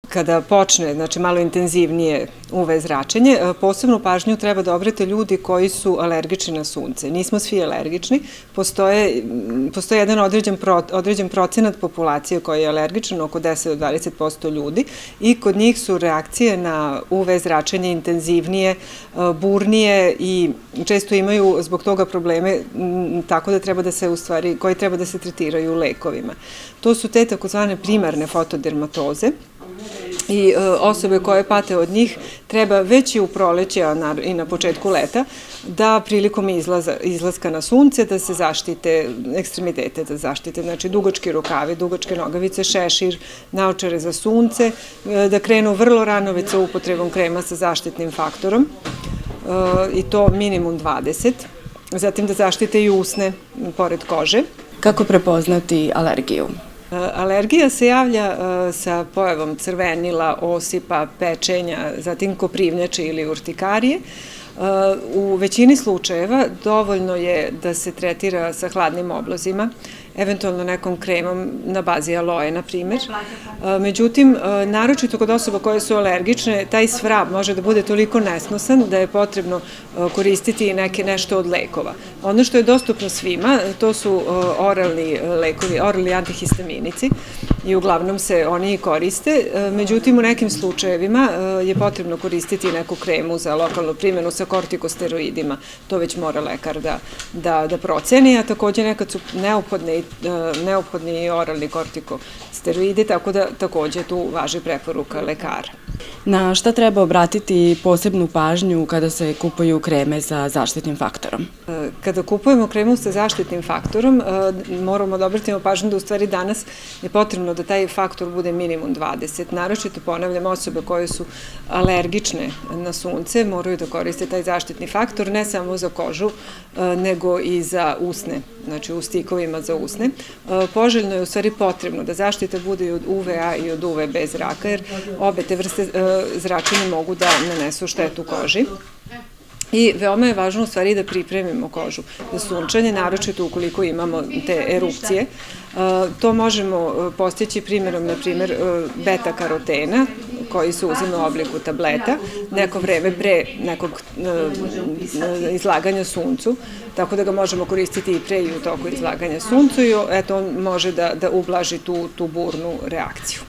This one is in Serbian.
kada počne, znači malo intenzivnije UV zračenje, posebnu pažnju treba da obrate ljudi koji su alergični na sunce. Nismo svi alergični, postoje jedan određen procenat populacije koji je alergičan, oko 10 do 20% ljudi, i kod njih su reakcije na UV zračenje intenzivnije, burnije i često imaju zbog toga probleme, tako da treba da se koji treba da se tretiraju lekovima. To su te takozvane primarne fotodermatoze, i osobe koje pate od njih treba već i u proleće i na početku leta da prilikom izlaska na sunce da se zaštite ekstremitete, da zaštite, znači dugački rukavi, dugačke nogavice, šešir, naočare za sunce, da krenu vrlo rano već sa upotrebom krema sa zaštitnim faktorom i to minimum 20, zatim da zaštite i usne pored kože. Kako prepoznati alergiju? Alergija se javlja sa pojavom crvenila, osipa, pečenja, zatim koprivnjače ili urtikarije. U većini slučajeva dovoljno je da se tretira sa hladnim oblozima, eventualno nekom kremom na bazi aloe, na primjer. Međutim, naročito kod osoba koje su alergične, taj svrab može da bude toliko nesnosan da je potrebno koristiti i nešto od lekova. Ono što je dostupno svima, to su oralni lekovi, oralni antihistaminici, i uglavnom se oni i koriste. Međutim, u nekim slučajevima je potrebno koristiti neku kremu za lokalnu primjenu sa kortikosteroidima. To već mora lekar da proceni, a takođe nekad su neophodni i oralni kortikosteroidi, tako da takođe tu važi preporuka lekara. Na šta treba obratiti posebnu pažnju kada se kupuju kreme sa zaštitnim faktorom? Kada kupujemo kremu sa zaštitnim faktorom, moramo da obratimo pažnju da u stvari danas je potrebno da taj faktor bude minimum 20. Naročito, ponavljam, osobe koje su alergične na sunce moraju da koriste taj zaštitni faktor, ne samo za kožu, nego i za usne, znači u stikovima za usne. Poželjno je u stvari potrebno da zaštita bude i od UVA i od UVB zraka, jer obe te vrste zračenja mogu da nanesu štetu koži. I veoma je važno u stvari da pripremimo kožu za sunčanje, naročito ukoliko imamo te erupcije. To možemo postići primjerom, na primjer, beta-karotena, koji se uzima u obliku tableta, neko vreme pre nekog izlaganja suncu, tako da ga možemo koristiti i pre i u toku izlaganja suncu, i eto, on može da ublaži tu burnu reakciju.